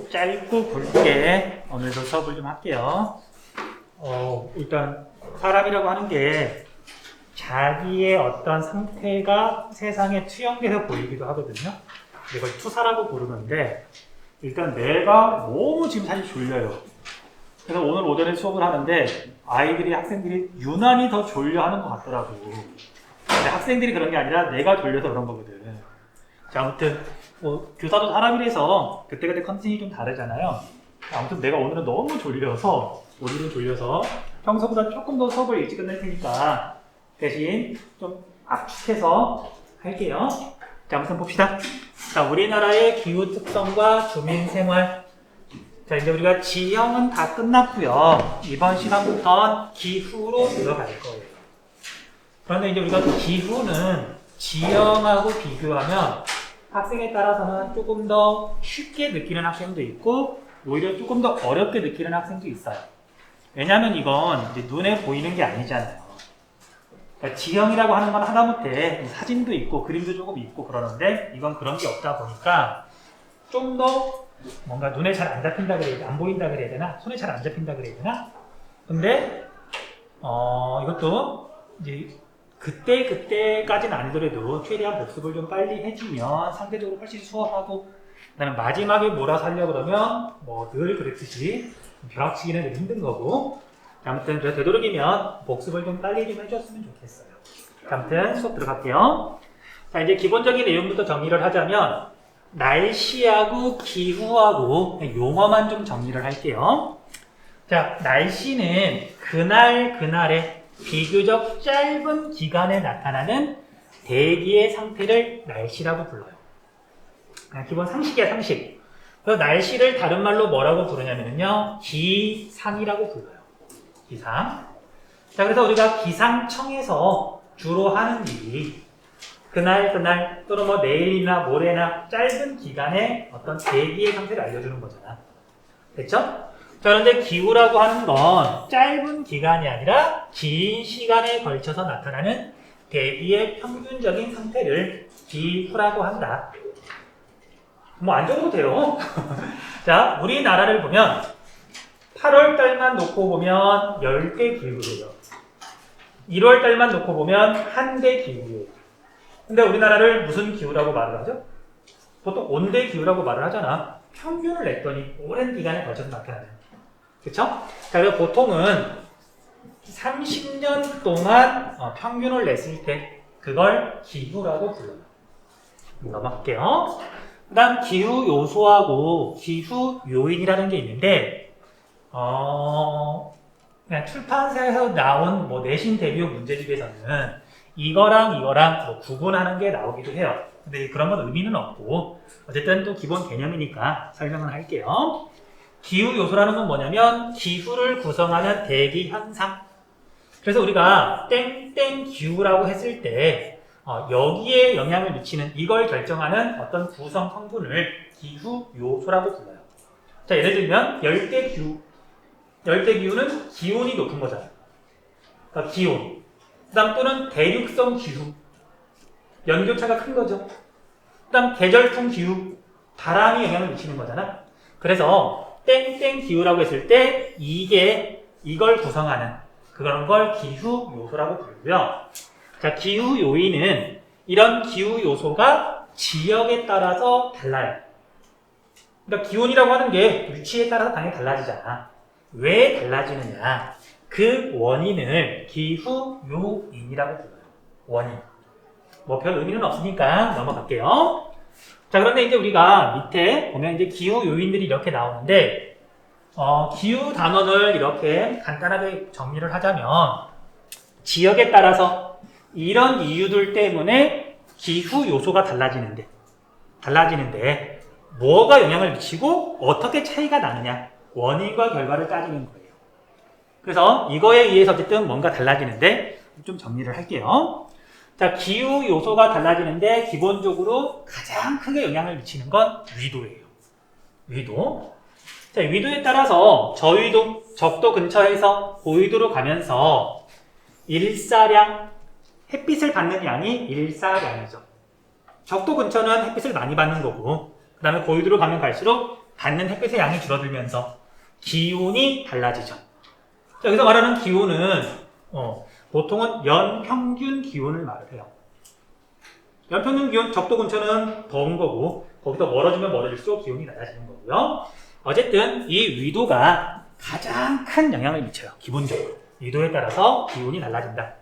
짧고 굵게 오늘도 수업을 좀 할게요. 일단 사람이라고 하는 게 자기의 어떤 상태가 세상에 투영돼서 보이기도 하거든요. 이걸 투사라고 부르는데, 일단 내가 너무 지금 사실 졸려요. 그래서 오늘 오전에 수업을 하는데 학생들이 유난히 더 졸려하는 것 같더라고. 근데 학생들이 그런 게 아니라 내가 졸려서 그런 거거든. 자, 아무튼 교사도 사람이라서 그때그때 컨디션이 좀 다르잖아요. 아무튼 내가 오늘은 너무 졸려서 평소보다 조금 더 수업을 일찍 끝낼 테니까 대신 좀 압축해서 할게요. 자, 아무튼 봅시다. 자, 우리나라의 기후 특성과 주민 생활. 자, 이제 우리가 지형은 다 끝났고요. 이번 시간부터 기후로 들어갈 거예요. 그런데 이제 우리가 기후는 지형하고 비교하면 학생에 따라서는 조금 더 쉽게 느끼는 학생도 있고 오히려 조금 더 어렵게 느끼는 학생도 있어요. 왜냐하면 이건 이제 눈에 보이는 게 아니잖아요. 그러니까 지형이라고 하는 건 하다못해 사진도 있고 그림도 조금 있고 그러는데 이건 그런 게 없다 보니까 좀 더 뭔가 눈에 잘 안 잡힌다 그래야 되나, 안 보인다 그래야 되나, 손에 잘 안 잡힌다 그래야 되나. 근데 이것도 이제 그때까지는 아니더라도 최대한 복습을 좀 빨리 해주면 상대적으로 훨씬 수월하고, 그다음에 마지막에 몰아서 하려고 그러면 뭐 늘 그랬듯이 벼락치기는 좀 힘든 거고. 아무튼 그래서 되도록이면 복습을 좀 빨리 좀 해줬으면 좋겠어요. 아무튼 수업 들어갈게요. 자, 이제 기본적인 내용부터 정리를 하자면 날씨하고 기후하고 용어만 좀 정리를 할게요. 자, 날씨는 그날의 비교적 짧은 기간에 나타나는 대기의 상태를 날씨라고 불러요. 그냥 기본 상식이야, 상식. 그래서 날씨를 다른 말로 뭐라고 부르냐면요, 기상이라고 불러요. 기상. 자, 그래서 우리가 기상청에서 주로 하는 일이 그날 또는 뭐 내일이나 모레나 짧은 기간에 어떤 대기의 상태를 알려주는 거잖아. 됐죠? 자, 그런데 기후라고 하는 건 짧은 기간이 아니라 긴 시간에 걸쳐서 나타나는 대기의 평균적인 상태를 기후라고 한다. 뭐 안 적어도 돼요. 자, 우리나라를 보면 8월 달만 놓고 보면 열대 기후예요. 1월 달만 놓고 보면 한대 기후예요. 근데 우리나라를 무슨 기후라고 말을 하죠? 보통 온대 기후라고 말을 하잖아. 평균을 냈더니 오랜 기간에 걸쳐서 나타나는. 그쵸? 자, 그래서 보통은 30년 동안 평균을 냈을 때 그걸 기후라고 불러요. 넘어갈게요. 그 다음 기후 요소하고 기후 요인이라는 게 있는데 그냥 출판사에서 나온 뭐 내신 대비용 문제집에서는 이거랑 뭐 구분하는 게 나오기도 해요. 근데 그런 건 의미는 없고 어쨌든 또 기본 개념이니까 설명을 할게요. 기후 요소라는 건 뭐냐면 기후를 구성하는 대기 현상. 그래서 우리가 땡땡 기후라고 했을 때 여기에 영향을 미치는 이걸 결정하는 어떤 구성 성분을 기후 요소라고 불러요. 자, 예를 들면 열대 기후는 기온이 높은 거잖아요. 그러니까 기온. 그다음 또는 대륙성 기후, 연교차가 큰 거죠. 그다음 계절풍 기후, 바람이 영향을 미치는 거잖아. 그래서 땡땡 기후라고 했을 때 이걸 구성하는 그런 걸 기후 요소라고 부르고요. 자, 기후 요인은 이런 기후 요소가 지역에 따라서 달라요. 그러니까 기온이라고 하는 게 위치에 따라서 당연히 달라지잖아. 왜 달라지느냐? 그 원인을 기후 요인이라고 불러요. 원인. 뭐 별 의미는 없으니까 넘어갈게요. 자, 그런데 이제 우리가 밑에 보면 이제 기후 요인들이 이렇게 나오는데, 기후 단원을 이렇게 간단하게 정리를 하자면, 지역에 따라서 이런 이유들 때문에 기후 요소가 달라지는데, 뭐가 영향을 미치고 어떻게 차이가 나느냐, 원인과 결과를 따지는 거예요. 그래서 이거에 의해서 어쨌든 뭔가 달라지는데 좀 정리를 할게요. 자, 기후 요소가 달라지는데 기본적으로 가장 크게 영향을 미치는 건 위도예요. 위도. 자, 위도에 따라서 저위도, 적도 근처에서 고위도로 가면서 일사량, 햇빛을 받는 양이 일사량이죠. 적도 근처는 햇빛을 많이 받는 거고, 그 다음에 고위도로 가면 갈수록 받는 햇빛의 양이 줄어들면서 기온이 달라지죠. 자, 여기서 말하는 기온은 보통은 연평균 기온을 말을 해요. 연평균 기온, 적도 근처는 더운 거고 거기서 멀어지면 멀어질수록 기온이 낮아지는 거고요. 어쨌든 이 위도가 가장 큰 영향을 미쳐요. 기본적으로. 위도에 따라서 기온이 달라진다.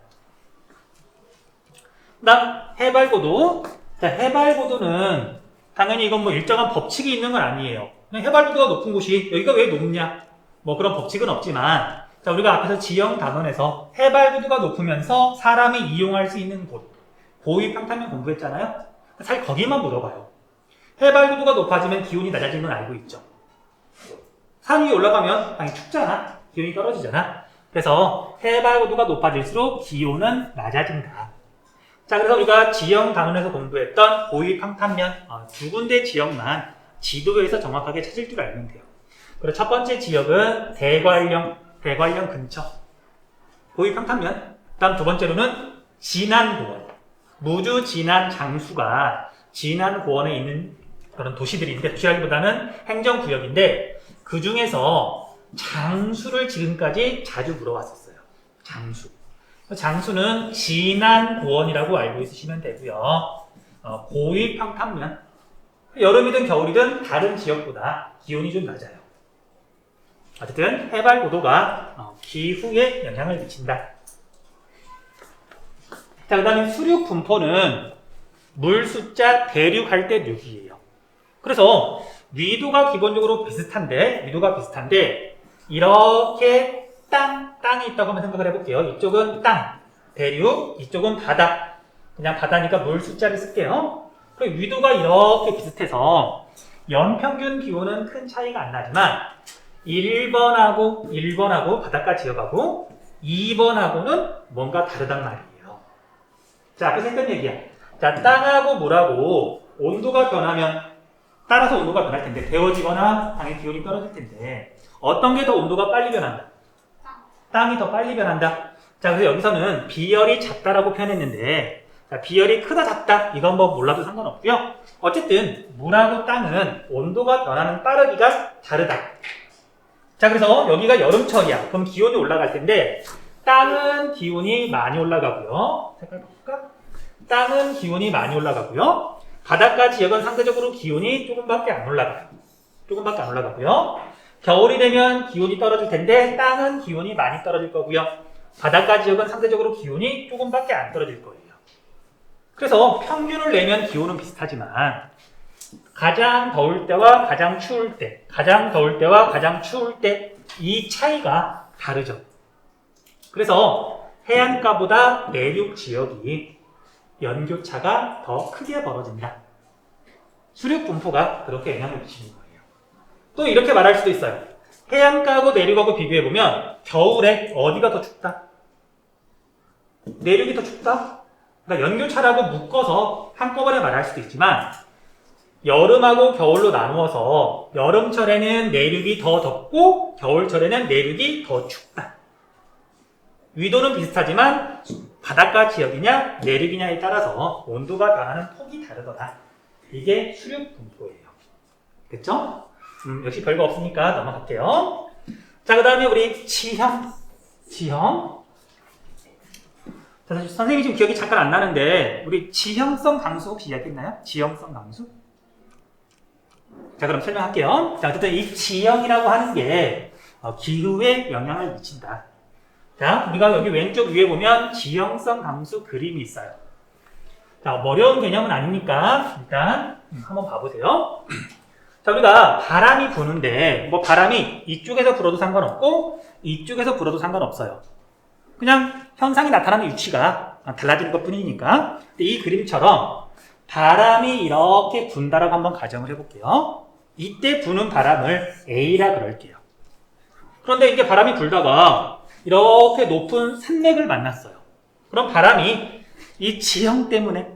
그 다음 해발고도. 자, 해발고도는 당연히 이건 뭐 일정한 법칙이 있는 건 아니에요. 그냥 해발고도가 높은 곳이 여기가 왜 높냐? 뭐 그런 법칙은 없지만 자, 우리가 앞에서 지형 단원에서 해발고도가 높으면서 사람이 이용할 수 있는 곳 고위 평탄면 공부했잖아요. 사실 거기만 물어봐요. 해발고도가 높아지면 기온이 낮아지는 건 알고 있죠. 산 위에 올라가면 당연히 춥잖아. 기온이 떨어지잖아. 그래서 해발고도가 높아질수록 기온은 낮아진다. 자, 그래서 우리가 지형 단원에서 공부했던 고위 평탄면 두 군데 지역만 지도에서 정확하게 찾을 줄 알면 돼요. 그리고 첫 번째 지역은 대관령 근처 고위 평탄면. 다음 두 번째로는 진안고원. 무주, 진안, 장수가 진안고원에 있는 그런 도시들인데 도시라기보다는 행정구역인데 그 중에서 장수를 지금까지 자주 물어봤었어요. 장수는 진안고원이라고 알고 있으시면 되고요. 고위 평탄면. 여름이든 겨울이든 다른 지역보다 기온이 좀 낮아요. 어쨌든 해발고도가 기후에 영향을 미친다. 자, 그 다음에 수륙 분포는 물 숫자 대륙할 때 륙이에요. 그래서 위도가 기본적으로 비슷한데 이렇게 땅이 있다고 한번 생각을 해볼게요. 이쪽은 땅, 대륙, 이쪽은 바다. 그냥 바다니까 물 숫자를 쓸게요. 그리고 위도가 이렇게 비슷해서 연평균 기온은 큰 차이가 안 나지만 1번하고 바닷가 지역하고 2번하고는 뭔가 다르단 말이에요. 자, 앞에서 했던 얘기야. 자, 땅하고 물하고 온도가 변하면 따라서 온도가 변할 텐데 데워지거나 당연히 기온이 떨어질 텐데 어떤 게 더 온도가 빨리 변한다? 땅이 더 빨리 변한다. 자, 그래서 여기서는 비열이 작다라고 표현했는데 자, 비열이 크다 작다 이건 뭐 몰라도 상관없고요. 어쨌든 물하고 땅은 온도가 변하는 빠르기가 다르다. 자, 그래서 여기가 여름철이야. 그럼 기온이 올라갈 텐데 땅은 기온이 많이 올라가고요. 색깔 바꿀까? 땅은 기온이 많이 올라가고요. 바닷가 지역은 상대적으로 기온이 조금밖에 안 올라가고요. 겨울이 되면 기온이 떨어질 텐데 땅은 기온이 많이 떨어질 거고요. 바닷가 지역은 상대적으로 기온이 조금밖에 안 떨어질 거예요. 그래서 평균을 내면 기온은 비슷하지만 가장 더울 때와 가장 추울 때, 이 차이가 다르죠. 그래서 해안가보다 내륙 지역이 연교차가 더 크게 벌어진다. 수륙 분포가 그렇게 영향을 미치는 거예요. 또 이렇게 말할 수도 있어요. 해안가하고 내륙하고 비교해보면 겨울에 어디가 더 춥다? 내륙이 더 춥다? 그러니까 연교차라고 묶어서 한꺼번에 말할 수도 있지만 여름하고 겨울로 나누어서 여름철에는 내륙이 더 덥고 겨울철에는 내륙이 더 춥다. 위도는 비슷하지만 바닷가 지역이냐 내륙이냐에 따라서 온도가 변하는 폭이 다르더라. 이게 수륙 분포예요. 됐죠? 역시 별거 없으니까 넘어갈게요. 자, 그 다음에 우리 지형. 자, 사실 선생님이 지금 기억이 잠깐 안 나는데 우리 지형성 강수 혹시 이야기했나요? 지형성 강수? 자, 그럼 설명할게요. 자, 어쨌든 이 지형이라고 하는 게 기후에 영향을 미친다. 자, 우리가 여기 왼쪽 위에 보면 지형성 감수 그림이 있어요. 자, 어려운 개념은 아니니까 일단 한번 봐보세요. 자, 우리가 바람이 부는데 뭐 바람이 이쪽에서 불어도 상관없고 이쪽에서 불어도 상관없어요. 그냥 현상이 나타나는 위치가 달라지는 것 뿐이니까. 근데 이 그림처럼 바람이 이렇게 분다라고 한번 가정을 해볼게요. 이때 부는 바람을 A라 그럴게요. 그런데 이게 바람이 불다가 이렇게 높은 산맥을 만났어요. 그럼 바람이 이 지형 때문에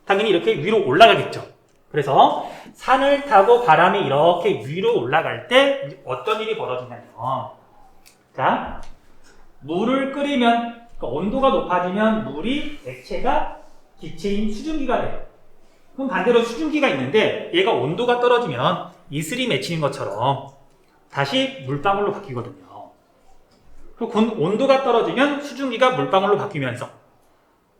당연히 이렇게 위로 올라가겠죠. 그래서 산을 타고 바람이 이렇게 위로 올라갈 때 어떤 일이 벌어지냐면 자, 물을 끓이면 그러니까 온도가 높아지면 물이 액체가 기체인 수증기가 돼요. 그럼 반대로 수증기가 있는데 얘가 온도가 떨어지면 이슬이 맺히는 것처럼 다시 물방울로 바뀌거든요. 그리고 온도가 떨어지면 수증기가 물방울로 바뀌면서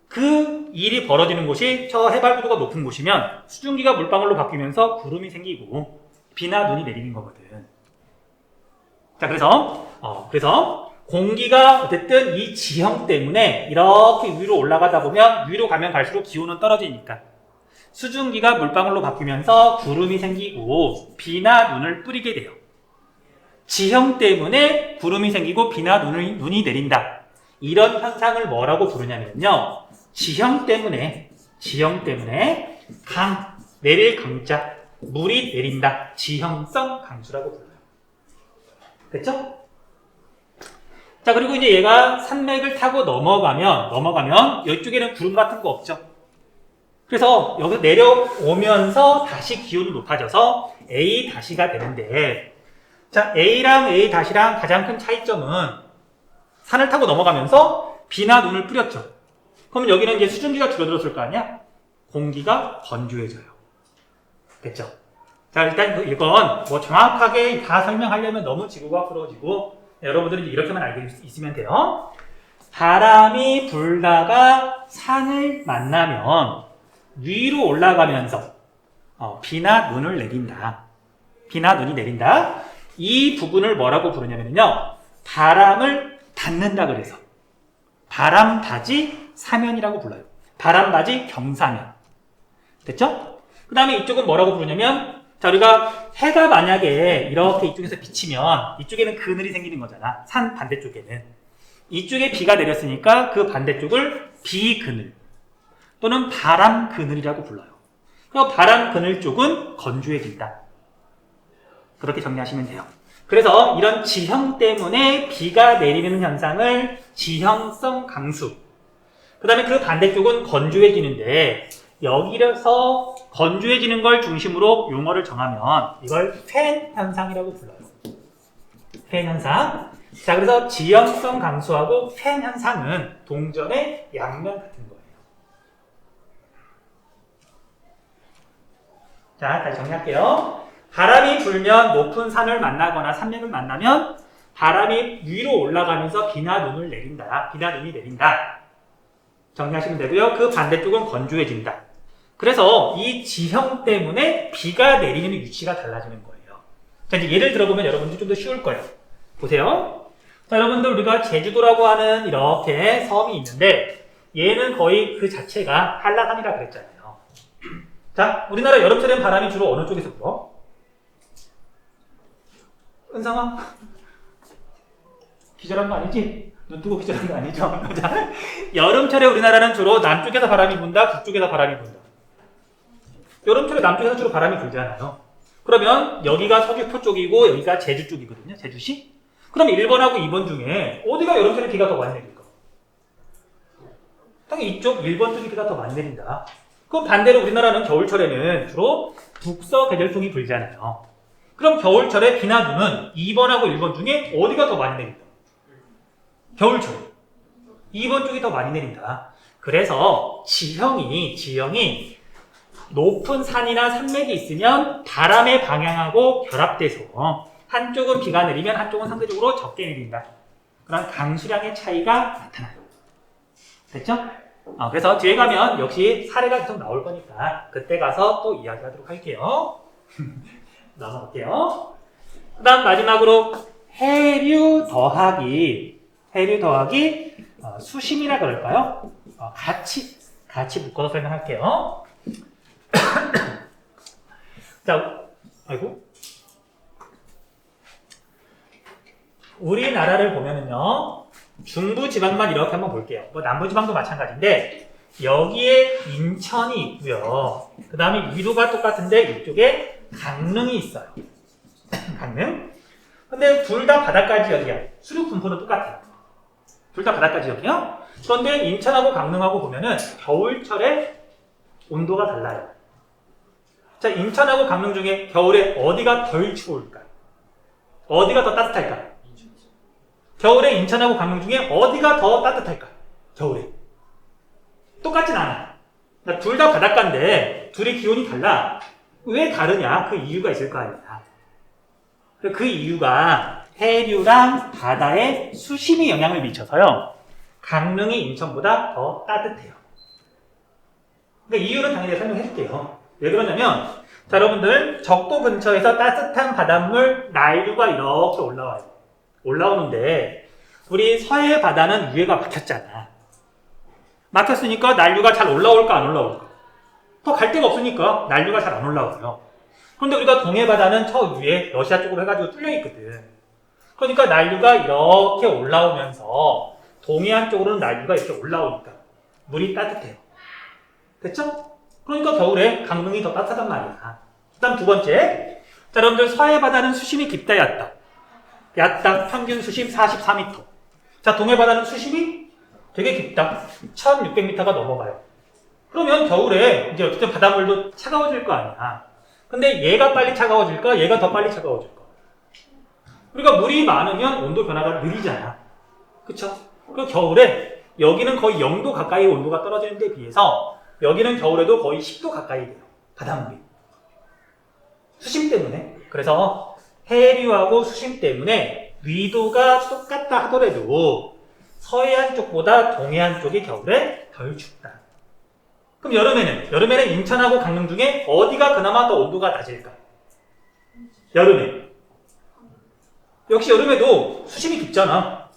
그 일이 벌어지는 곳이 저 해발구도가 높은 곳이면 수증기가 물방울로 바뀌면서 구름이 생기고 비나 눈이 내리는 거거든. 자, 그래서 공기가 어쨌든 이 지형 때문에 이렇게 위로 올라가다 보면 위로 가면 갈수록 기온은 떨어지니까 수증기가 물방울로 바뀌면서 구름이 생기고 비나 눈을 뿌리게 돼요. 지형 때문에 구름이 생기고 비나 눈이 내린다. 이런 현상을 뭐라고 부르냐면요. 지형 때문에 내릴 강자, 물이 내린다. 지형성 강수라고 불러요. 됐죠? 자, 그리고 이제 얘가 산맥을 타고 넘어가면 이쪽에는 구름 같은 거 없죠. 그래서 여기서 내려오면서 다시 기온이 높아져서 A-가 되는데, 자, A랑 A-랑 가장 큰 차이점은 산을 타고 넘어가면서 비나 눈을 뿌렸죠. 그럼 여기는 이제 수증기가 줄어들었을 거 아니야? 공기가 건조해져요. 됐죠? 자, 일단 이건 뭐 정확하게 다 설명하려면 너무 지구과학스러워지고 여러분들은 이렇게만 알고 있으면 돼요. 바람이 불다가 산을 만나면 위로 올라가면서 비나 눈을 내린다. 비나 눈이 내린다. 이 부분을 뭐라고 부르냐면요. 바람을 닫는다 그래서 바람닫이 사면이라고 불러요. 바람닫이 경사면. 됐죠? 그 다음에 이쪽은 뭐라고 부르냐면, 자, 우리가 해가 만약에 이렇게 이쪽에서 비치면 이쪽에는 그늘이 생기는 거잖아. 산 반대쪽에는. 이쪽에 비가 내렸으니까 그 반대쪽을 비그늘 또는 바람 그늘이라고 불러요. 바람 그늘 쪽은 건조해진다. 그렇게 정리하시면 돼요. 그래서 이런 지형 때문에 비가 내리는 현상을 지형성 강수. 그 다음에 그 반대쪽은 건조해지는데 여기서 건조해지는 걸 중심으로 용어를 정하면 이걸 팬 현상이라고 불러요. 팬 현상. 자, 그래서 지형성 강수하고 팬 현상은 동전의 양면 같은 거예요. 자, 다시 정리할게요. 바람이 불면 높은 산을 만나거나 산맥을 만나면 바람이 위로 올라가면서 비나 눈을 내린다. 비나 눈이 내린다. 정리하시면 되고요. 그 반대쪽은 건조해진다. 그래서 이 지형 때문에 비가 내리는 위치가 달라지는 거예요. 자, 이제 예를 들어보면 여러분들 좀 더 쉬울 거예요. 보세요. 자, 여러분들 우리가 제주도라고 하는 이렇게 섬이 있는데 얘는 거의 그 자체가 한라산이라 그랬잖아요. 자, 우리나라 여름철엔 바람이 주로 어느 쪽에서 불어? 은상아? 기절한 거 아니지? 눈 뜨고 기절한 거 아니죠? 자, 여름철에 우리나라는 주로 남쪽에서 바람이 분다, 북쪽에서 바람이 분다. 여름철에 남쪽에서 주로 바람이 불잖아요. 그러면 여기가 서귀포 쪽이고 여기가 제주 쪽이거든요. 제주시? 그럼 1번하고 2번 중에 어디가 여름철에 비가 더 많이 내릴까? 당연히 이쪽 1번 쪽이 비가 더 많이 내린다. 그럼 반대로 우리나라는 겨울철에는 주로 북서계절풍이 불잖아요. 그럼 겨울철에 비나 눈은 2번하고 1번 중에 어디가 더 많이 내린다? 겨울철. 2번 쪽이 더 많이 내린다. 그래서 지형이 높은 산이나 산맥이 있으면 바람의 방향하고 결합돼서 한쪽은 비가 내리면 한쪽은 상대적으로 적게 내린다. 그런 강수량의 차이가 나타나요. 됐죠? 그래서 뒤에 가면 역시 사례가 계속 나올 거니까 그때 가서 또 이야기하도록 할게요. 넘어갈게요. 그 다음 마지막으로 해류 더하기 수심이라 그럴까요? 같이 묶어서 설명할게요. 자, 아이고. 우리나라를 보면은요, 중부지방만 이렇게 한번 볼게요. 뭐 남부지방도 마찬가지인데, 여기에 인천이 있고요. 그 다음에 위도가 똑같은데, 이쪽에 강릉이 있어요. 강릉? 근데 둘 다 바닷가 지역이야. 수륙 분포는 똑같아요. 둘 다 바닷가 지역이요. 그런데 인천하고 강릉하고 보면은 겨울철에 온도가 달라요. 자, 인천하고 강릉 중에 겨울에 어디가 덜 추울까? 어디가 더 따뜻할까? 겨울에 인천하고 강릉 중에 어디가 더 따뜻할까? 겨울에. 똑같진 않아. 둘 다 바닷가인데 둘이 기온이 달라. 왜 다르냐? 그 이유가 있을 거 아니야. 그 이유가 해류랑 바다의 수심이 영향을 미쳐서요. 강릉이 인천보다 더 따뜻해요. 그러니까 이유는 당연히 설명해 줄게요. 왜 그러냐면 자, 여러분들 적도 근처에서 따뜻한 바닷물 나일류가 이렇게 올라와요. 올라오는데 우리 서해 바다는 위에가 막혔잖아. 막혔으니까 난류가 잘 올라올까 안 올라올까? 더 갈 데가 없으니까 난류가 잘 안 올라와요. 그런데 우리가 동해 바다는 저 위에 러시아 쪽으로 해가지고 뚫려 있거든. 그러니까 난류가 이렇게 올라오면서 동해안 쪽으로는 난류가 이렇게 올라오니까 물이 따뜻해요. 됐죠? 그러니까 겨울에 강릉이 더 따뜻하단 말이야. 그다음 두 번째, 자, 여러분들 서해 바다는 수심이 깊다 얕다. 얕다 평균 수심 44m. 자, 동해 바다는 수심이 되게 깊다. 1600m가 넘어가요. 그러면 겨울에 이제 어쨌든 바닷물도 차가워질 거 아니야. 근데 얘가 빨리 차가워질까? 얘가 더 빨리 차가워질까? 우리가 물이 많으면 온도 변화가 느리잖아. 그쵸? 그 겨울에 여기는 거의 0도 가까이 온도가 떨어지는 데 비해서 여기는 겨울에도 거의 10도 가까이 돼요. 바닷물이. 수심 때문에. 그래서 해류하고 수심 때문에 위도가 똑같다 하더라도 서해안 쪽보다 동해안 쪽이 겨울에 덜 춥다. 그럼 여름에는 인천하고 강릉 중에 어디가 그나마 더 온도가 낮을까? 여름에. 역시 여름에도 수심이 깊잖아.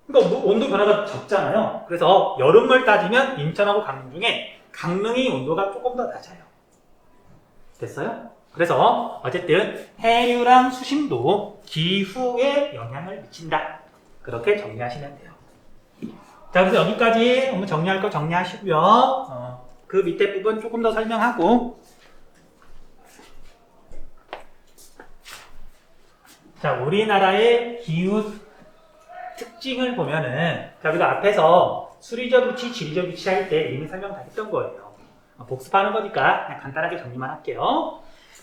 그러니까 온도 변화가 적잖아요. 그래서 여름을 따지면 인천하고 강릉 중에 강릉이 온도가 조금 더 낮아요. 됐어요? 그래서 어쨌든 해류랑 수심도 기후에 영향을 미친다. 그렇게 정리하시면 돼요. 자, 그래서 여기까지 한번 정리할 거 정리하시고요. 그 밑에 부분 조금 더 설명하고. 자, 우리나라의 기후 특징을 보면은, 자, 우리가 앞에서 수리적 위치, 지리적 위치 할 때 이미 설명 다 했던 거예요. 복습하는 거니까 그냥 간단하게 정리만 할게요.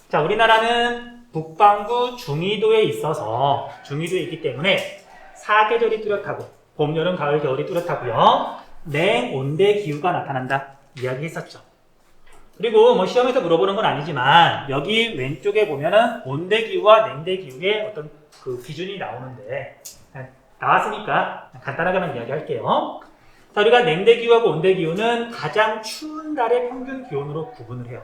자, 우리나라는 북반구 중위도에 있어서, 중위도에 있기 때문에 사계절이 뚜렷하고, 봄, 여름, 가을, 겨울이 뚜렷하고요. 냉온대 기후가 나타난다. 이야기했었죠. 그리고 뭐 시험에서 물어보는 건 아니지만 여기 왼쪽에 보면은 온대 기후와 냉대 기후의 어떤 그 기준이 나오는데 나왔으니까 간단하게만 이야기할게요. 자, 우리가 냉대 기후하고 온대 기후는 가장 추운 달의 평균 기온으로 구분을 해요.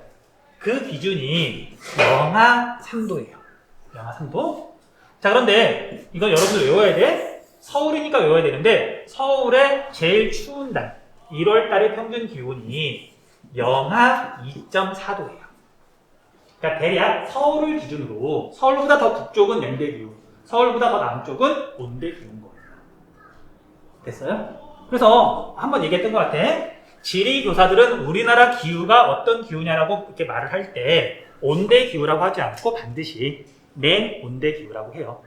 그 기준이 영하 3도예요. 영하 3도. 자, 그런데 이건 여러분들 외워야 돼. 서울이니까 외워야 되는데 서울의 제일 추운 달 1월 달의 평균 기온이 영하 2.4도예요. 그러니까 대략 서울을 기준으로 서울보다 더 북쪽은 냉대 기후, 서울보다 더 남쪽은 온대 기후인 거예요. 됐어요? 그래서 한번 얘기했던 것 같아. 지리 교사들은 우리나라 기후가 어떤 기후냐라고 이렇게 말을 할 때 온대 기후라고 하지 않고 반드시 냉온대 기후라고 해요.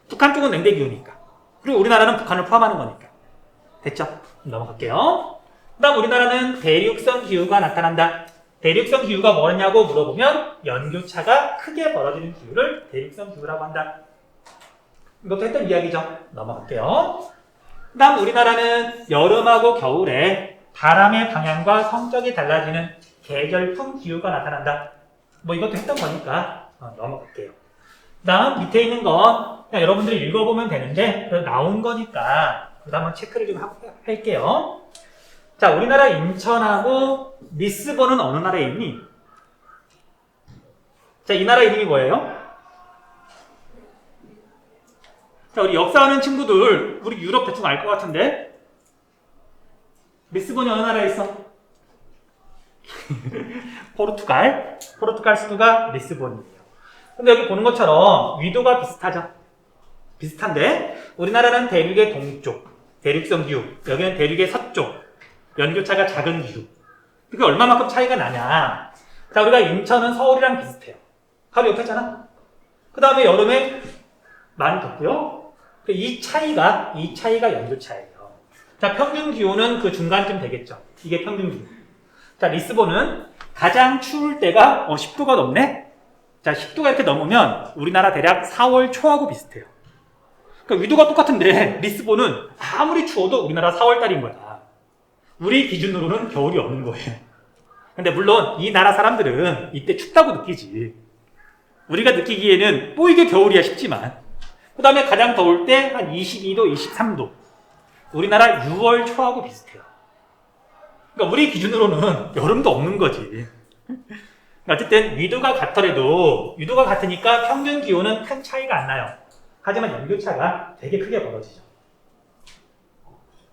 북한 쪽은 냉대 기후니까. 그리고 우리나라는 북한을 포함하는 거니까. 됐죠? 넘어갈게요. 그 다음 우리나라는 대륙성 기후가 나타난다. 대륙성 기후가 뭐냐고 물어보면 연교차가 크게 벌어지는 기후를 대륙성 기후라고 한다. 이것도 했던 이야기죠. 넘어갈게요. 그 다음 우리나라는 여름하고 겨울에 바람의 방향과 성격이 달라지는 계절풍 기후가 나타난다. 뭐 이것도 했던 거니까 넘어갈게요. 그 다음 밑에 있는 건 그냥 여러분들이 읽어보면 되는데 나온 거니까 그다음 한번 체크를 좀 할게요. 자, 우리나라 인천하고 리스본은 어느 나라에 있니? 자, 이 나라 이름이 뭐예요? 자, 우리 역사하는 친구들 우리 유럽 대충 알 것 같은데 리스본이 어느 나라에 있어? 포르투갈 수도가 리스본이에요. 근데 여기 보는 것처럼 위도가 비슷하죠? 비슷한데 우리나라는 대륙의 동쪽, 대륙성 기후, 여기는 대륙의 서쪽, 연교차가 작은 기후. 그게 얼마만큼 차이가 나냐? 자, 우리가 인천은 서울이랑 비슷해요. 바로 옆에잖아. 그 다음에 여름에 많이 덥고요. 이 차이가 연교차예요. 자, 평균 기온은 그 중간쯤 되겠죠. 이게 평균 기온. 자, 리스본은 가장 추울 때가 10도가 넘네? 자, 10도가 이렇게 넘으면 우리나라 대략 4월 초하고 비슷해요. 그러니까 위도가 똑같은데 리스본은 아무리 추워도 우리나라 4월 달인 거야. 우리 기준으로는 겨울이 없는 거예요. 근데 물론 이 나라 사람들은 이때 춥다고 느끼지. 우리가 느끼기에는 뭐 이게 겨울이야 싶지만, 그 다음에 가장 더울 때 한 22도, 23도. 우리나라 6월 초하고 비슷해요. 그러니까 우리 기준으로는 여름도 없는 거지. 어쨌든 위도가 같더라도, 위도가 같으니까 평균 기온은 큰 차이가 안 나요. 하지만 연교차가 되게 크게 벌어지죠.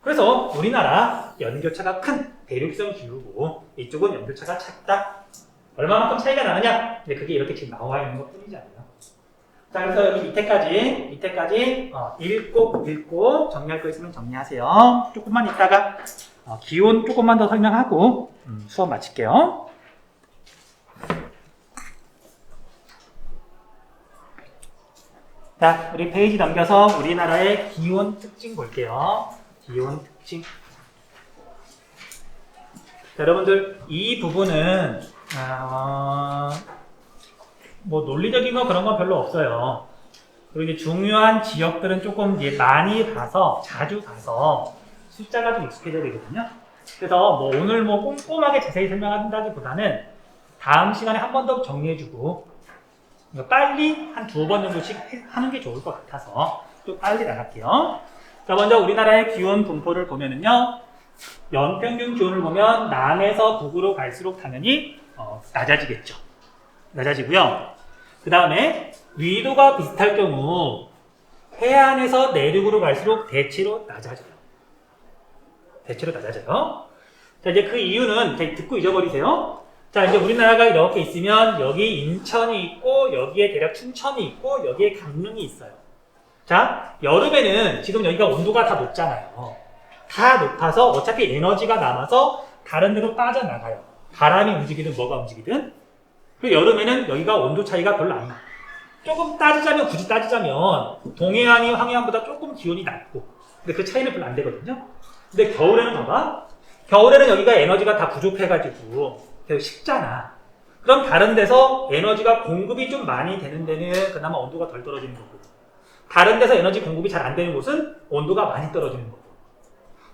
그래서 우리나라 연교차가 큰 대륙성 기후고, 이쪽은 연교차가 작다. 얼마만큼 차이가 나느냐? 근데 그게 이렇게 지금 나와 있는 것 뿐이잖아요. 자, 그래서 여기 밑에까지 읽고 정리할 거 있으면 정리하세요. 조금만 있다가 기온 조금만 더 설명하고 수업 마칠게요. 자, 우리 페이지 넘겨서 우리나라의 기온 특징 볼게요. 기온 특징. 자, 여러분들 이 부분은 뭐 논리적인 거 그런 건 별로 없어요. 그리고 이제 중요한 지역들은 조금 이제 많이 봐서, 자주 봐서 숫자가 좀 익숙해져야 되거든요. 그래서 뭐 오늘 뭐 꼼꼼하게 자세히 설명한다기보다는 다음 시간에 한 번 더 정리해주고 빨리 한 2번 정도씩 하는 게 좋을 것 같아서 좀 빨리 나갈게요. 자, 먼저 우리나라의 기온 분포를 보면은요, 연평균 기온을 보면 남에서 북으로 갈수록 당연히 낮아지겠죠. 낮아지고요. 그 다음에 위도가 비슷할 경우 해안에서 내륙으로 갈수록 대체로 낮아져요. 대체로 낮아져요. 자, 이제 그 이유는 듣고 잊어버리세요. 자, 이제 우리나라가 이렇게 있으면 여기 인천이 있고 여기에 대략 춘천이 있고 여기에 강릉이 있어요. 자, 여름에는 지금 여기가 온도가 다 높잖아요. 다 높아서 어차피 에너지가 남아서 다른 데로 빠져나가요. 바람이 움직이든 뭐가 움직이든. 그리고 여름에는 여기가 온도 차이가 별로 안 나요. 조금 따지자면, 굳이 따지자면 동해안이 황해안보다 조금 기온이 낮고, 근데 그 차이는 별로 안 되거든요. 근데 겨울에는 봐봐. 겨울에는 여기가 에너지가 다 부족해가지고 계속 식잖아. 그럼 다른 데서 에너지가 공급이 좀 많이 되는 데는 그나마 온도가 덜 떨어지는 거고, 다른 데서 에너지 공급이 잘 안 되는 곳은 온도가 많이 떨어지는 거고.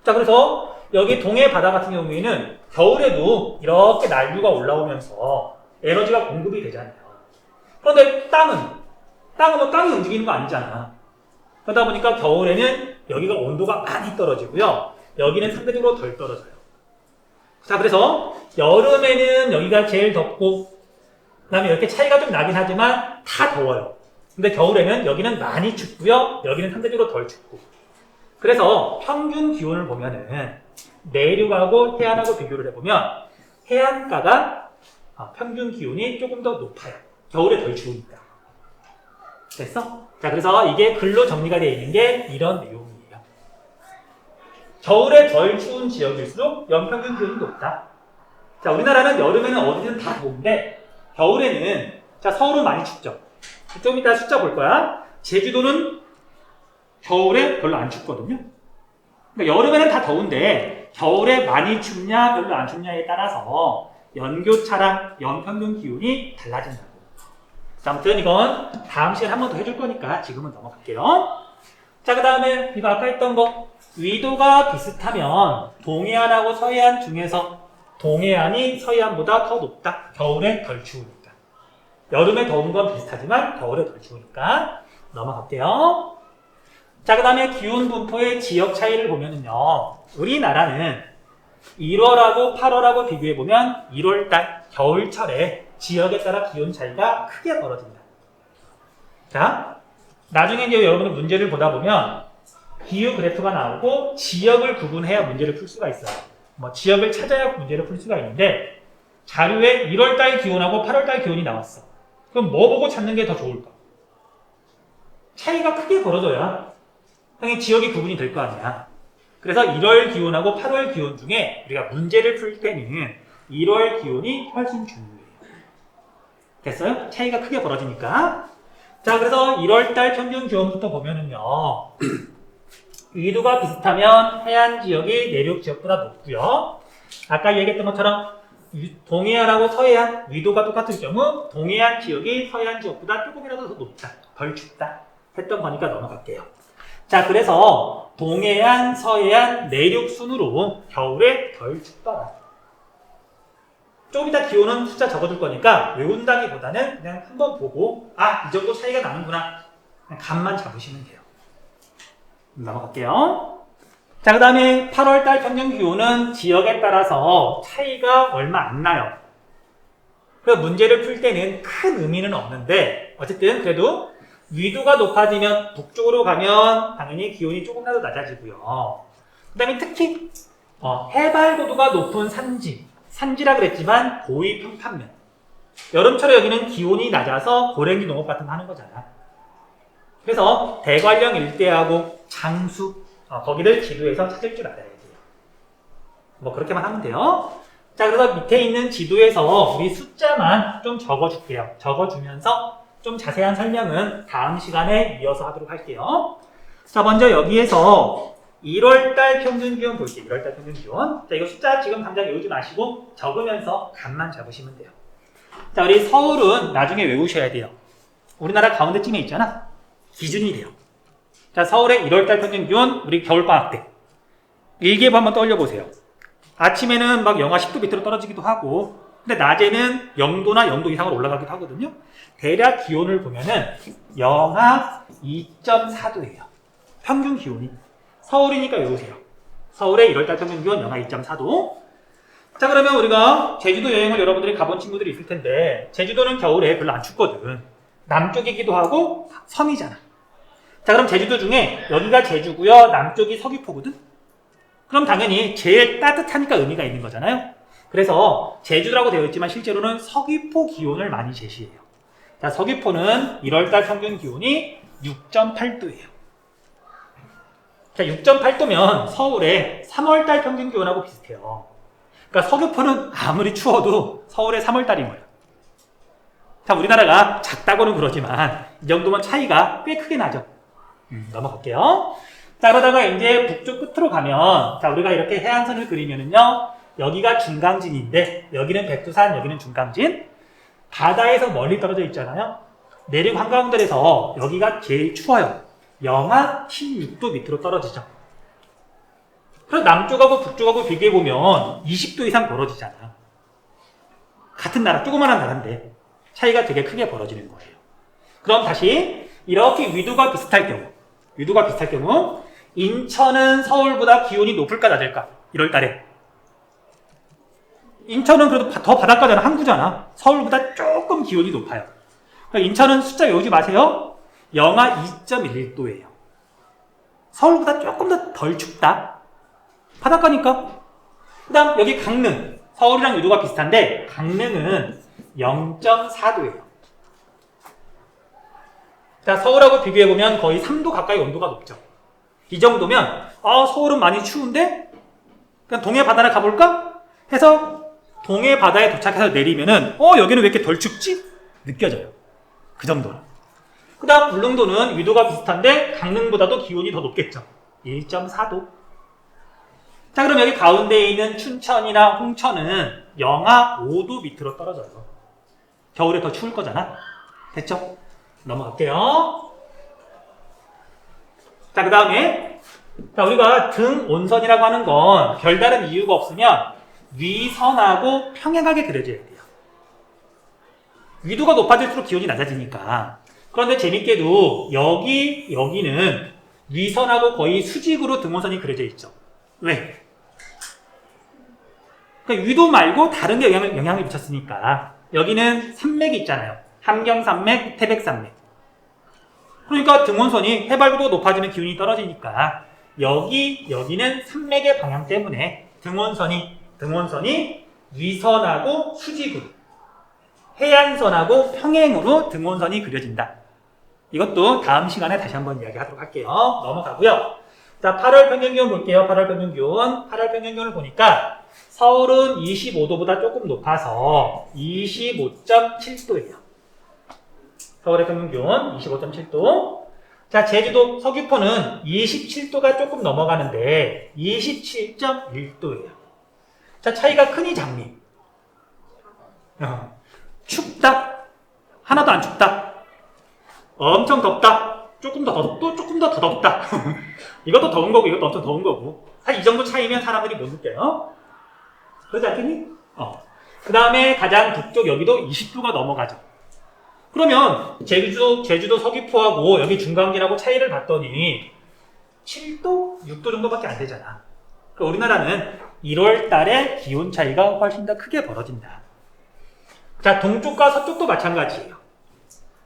자, 그래서 여기 동해 바다 같은 경우에는 겨울에도 이렇게 난류가 올라오면서 에너지가 공급이 되잖아요. 그런데 땅은 뭐 땅이 움직이는 거 아니잖아. 그러다 보니까 겨울에는 여기가 온도가 많이 떨어지고요. 여기는 상대적으로 덜 떨어져요. 자, 그래서 여름에는 여기가 제일 덥고, 그 다음에 이렇게 차이가 좀 나긴 하지만 다 더워요. 근데 겨울에는 여기는 많이 춥고요. 여기는 상대적으로 덜 춥고. 그래서 평균 기온을 보면은 내륙하고 해안하고 비교를 해보면 해안가가 평균 기온이 조금 더 높아요. 겨울에 덜 추우니까. 됐어? 자, 그래서 이게 글로 정리가 되어 있는 게 이런 내용이에요. 겨울에 덜 추운 지역일수록 연평균 기온이 높다. 자, 우리나라는 여름에는 어디든 다 더운데 겨울에는, 자, 서울은 많이 춥죠. 좀 이따 숫자 볼 거야. 제주도는 겨울에 별로 안 춥거든요. 그러니까 여름에는 다 더운데 겨울에 많이 춥냐 별로 안 춥냐에 따라서 연교차랑 연평균 기온이 달라진다고. 자, 아무튼 이건 다음 시간에 한 번 더 해줄 거니까 지금은 넘어갈게요. 자, 그 다음에 이거 아까 했던 거, 위도가 비슷하면 동해안하고 서해안 중에서 동해안이 서해안보다 더 높다. 겨울에 덜 추우니까. 여름에 더운 건 비슷하지만 겨울에 덜 추우니까 넘어갈게요. 자, 그 다음에 기온 분포의 지역 차이를 보면은요, 우리나라는 1월하고 8월하고 비교해보면 1월달 겨울철에 지역에 따라 기온 차이가 크게 벌어진다. 자, 나중에 이제 여러분들 문제를 보다 보면 기후 그래프가 나오고 지역을 구분해야 문제를 풀 수가 있어요. 뭐 지역을 찾아야 문제를 풀 수가 있는데, 자료에 1월달 기온하고 8월달 기온이 나왔어. 그럼 뭐 보고 찾는 게 더 좋을까? 차이가 크게 벌어져야 당연히 지역이 구분이 될 거 아니야. 그래서 1월 기온하고 8월 기온 중에 우리가 문제를 풀 때는 1월 기온이 훨씬 중요해요. 됐어요? 차이가 크게 벌어지니까. 자, 그래서 1월달 평균 기온부터 보면은요, 위도가 비슷하면 해안 지역이 내륙 지역보다 높고요. 아까 얘기했던 것처럼 동해안하고 서해안 위도가 똑같을 경우 동해안 지역이 서해안 지역보다 조금이라도 더 높다, 덜 춥다 했던 거니까 넘어갈게요. 자, 그래서 동해안, 서해안, 내륙 순으로 겨울에 덜 춥더라. 조금 이따 기온은 숫자 적어줄 거니까 외운다기보다는 그냥 한번 보고 이 정도 차이가 나는구나. 그냥 감만 잡으시면 돼요. 넘어갈게요. 자, 그 다음에 8월달 평균 기온은 지역에 따라서 차이가 얼마 안 나요. 그 문제를 풀 때는 큰 의미는 없는데 어쨌든 그래도 위도가 높아지면 북쪽으로 가면 당연히 기온이 조금이라도 낮아지고요. 그 다음에 특히 해발고도가 높은 산지라 그랬지만 고위 평판면. 여름철에 여기는 기온이 낮아서 고랭지 농업 같은 거 하는 거잖아. 그래서 대관령 일대하고 장수 거기를 지도에서 찾을 줄 알아야 돼요. 뭐 그렇게만 하면 돼요. 자, 그래서 밑에 있는 지도에서 우리 숫자만 좀 적어줄게요. 적어주면서 좀 자세한 설명은 다음 시간에 이어서 하도록 할게요. 자, 먼저 여기에서 1월달 평균 기온 볼게요. 1월달 평균 기온. 자, 이거 숫자 지금 당장 외우지 마시고 적으면서 감만 잡으시면 돼요. 자, 우리 서울은 나중에 외우셔야 돼요. 우리나라 가운데쯤에 있잖아. 기준이 돼요. 자, 서울의 1월달 평균 기온, 우리 겨울방학 때. 일기예보 한번 떠올려보세요. 아침에는 막 영하 10도 밑으로 떨어지기도 하고, 근데 낮에는 0도나 0도 이상으로 올라가기도 하거든요. 대략 기온을 보면은 영하 2.4도예요. 평균 기온이. 서울이니까 외우세요. 서울의 1월달 평균 기온 영하 2.4도. 자, 그러면 우리가 제주도 여행을 여러분들이 가본 친구들이 있을 텐데, 제주도는 겨울에 별로 안 춥거든. 남쪽이기도 하고 섬이잖아. 자, 그럼 제주도 중에 여기가 제주고요, 남쪽이 서귀포거든. 그럼 당연히 제일 따뜻하니까 의미가 있는 거잖아요. 그래서 제주도라고 되어 있지만 실제로는 서귀포 기온을 많이 제시해요. 자, 서귀포는 1월달 평균 기온이 6.8도예요. 자, 6.8도면 서울의 3월달 평균 기온하고 비슷해요. 그러니까 서귀포는 아무리 추워도 서울의 3월달인 거예요. 자, 우리나라가 작다고는 그러지만 이 정도면 차이가 꽤 크게 나죠. 넘어갈게요. 자, 그러다가 이제 북쪽 끝으로 가면, 자, 우리가 이렇게 해안선을 그리면은요, 여기가 중강진인데, 여기는 백두산, 여기는 중강진. 바다에서 멀리 떨어져 있잖아요. 내륙 한가운데에서 여기가 제일 추워요. 영하 16도 밑으로 떨어지죠. 그래서 남쪽하고 북쪽하고 비교해보면 20도 이상 벌어지잖아. 같은 나라, 조그만한 나라인데, 차이가 되게 크게 벌어지는 거예요. 그럼 다시, 이렇게 위도가 비슷할 경우, 인천은 서울보다 기온이 높을까 낮을까? 1월달에. 인천은 그래도 더 바닷가잖아. 항구잖아. 서울보다 조금 기온이 높아요. 그러니까 인천은 숫자 외우지 마세요. 영하 2.1도예요. 서울보다 조금 더 덜 춥다. 바닷가니까. 그 다음 여기 강릉. 서울이랑 위도가 비슷한데 강릉은 0.4도예요. 자, 서울하고 비교해보면 거의 3도 가까이 온도가 높죠. 이 정도면 서울은 많이 추운데 그냥 동해 바다를 가볼까? 해서 동해 바다에 도착해서 내리면은 여기는 왜 이렇게 덜 춥지? 느껴져요. 그 정도로. 그 다음 울릉도는 위도가 비슷한데 강릉보다도 기온이 더 높겠죠. 1.4도. 자, 그럼 여기 가운데에 있는 춘천이나 홍천은 영하 5도 밑으로 떨어져요. 겨울에 더 추울 거잖아. 됐죠? 넘어갈게요. 자, 그 다음에 우리가 등 온선이라고 하는 건 별다른 이유가 없으면 위선하고 평행하게 그려져야 돼요. 위도가 높아질수록 기온이 낮아지니까. 그런데 재밌게도 여기는 위선하고 거의 수직으로 등온선이 그려져 있죠. 왜? 그러니까 위도 말고 다른 데 영향을 미쳤으니까. 여기는 산맥이 있잖아요. 함경산맥, 태백산맥. 그러니까 등온선이 해발고도가 높아지면 기온이 떨어지니까 여기는 산맥의 방향 때문에 등온선이 위선하고 수직으로, 해안선하고 평행으로 등온선이 그려진다. 이것도 다음 시간에 다시 한번 이야기하도록 할게요. 넘어가고요. 자, 8월 평균기온 볼게요. 8월 평균기온. 8월 평균기온을 보니까 서울은 25도보다 조금 높아서 25.7도예요. 서울의 평균기온 25.7도. 자, 제주도 서귀포는 27도가 조금 넘어가는데 27.1도예요. 자, 차이가 크니 작니? 춥다? 하나도 안 춥다? 엄청 덥다? 조금 더 덥고 조금 더 덥다. 이것도 더운 거고 이것도 엄청 더운 거고. 한 이 정도 차이면 사람들이 못 느껴요. 그러지 않겠니? 그 다음에 가장 북쪽 여기도 20도가 넘어가죠. 그러면 제주도 서귀포하고 여기 중간기하고 차이를 봤더니 7도, 6도 정도밖에 안 되잖아. 그러니까 우리나라는 1월 달에 기온 차이가 훨씬 더 크게 벌어진다. 자, 동쪽과 서쪽도 마찬가지예요.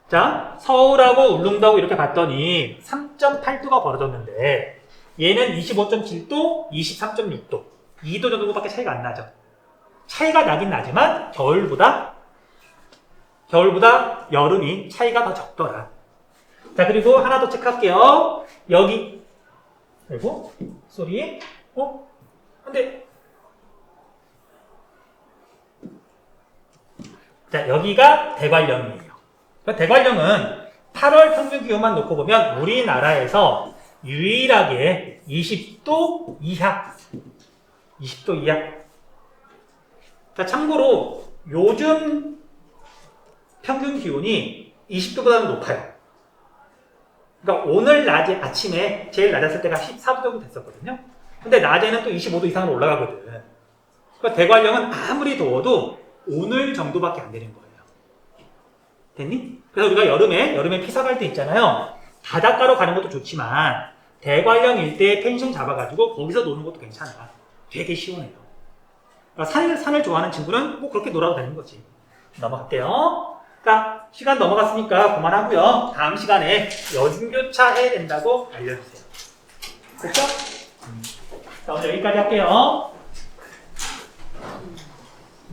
자, 서울하고 울릉도하고 이렇게 봤더니 3.8도가 벌어졌는데 얘는 25.7도, 23.6도, 2도 정도밖에 차이가 안 나죠. 차이가 나긴 나지만 겨울보다 여름이 차이가 더 적더라. 자, 그리고 하나 더 체크할게요. 여기 그리고 소리 근데 자, 여기가 대관령이에요. 그러니까 대관령은 8월 평균 기온만 놓고 보면 우리나라에서 유일하게 20도 이하. 자, 참고로 요즘 평균 기온이 20도보다는 높아요. 그러니까 오늘 아침에 제일 낮았을 때가 14도 정도 됐었거든요. 근데 낮에는 또 25도 이상으로 올라가거든. 그러니까 대관령은 아무리 더워도 오늘 정도밖에 안 되는 거예요. 됐니? 그래서 우리가 여름에 피서 갈 때 있잖아요. 바닷가로 가는 것도 좋지만 대관령 일대에 펜션 잡아가지고 거기서 노는 것도 괜찮아. 되게 시원해요. 그러니까 산을 좋아하는 친구는 뭐 그렇게 놀아도 되는 거지. 넘어갈게요. 자, 시간 넘어갔으니까 그만하고요. 다음 시간에 여중교차 해야 된다고 알려주세요. 됐죠? 자, 오늘 여기까지 할게요.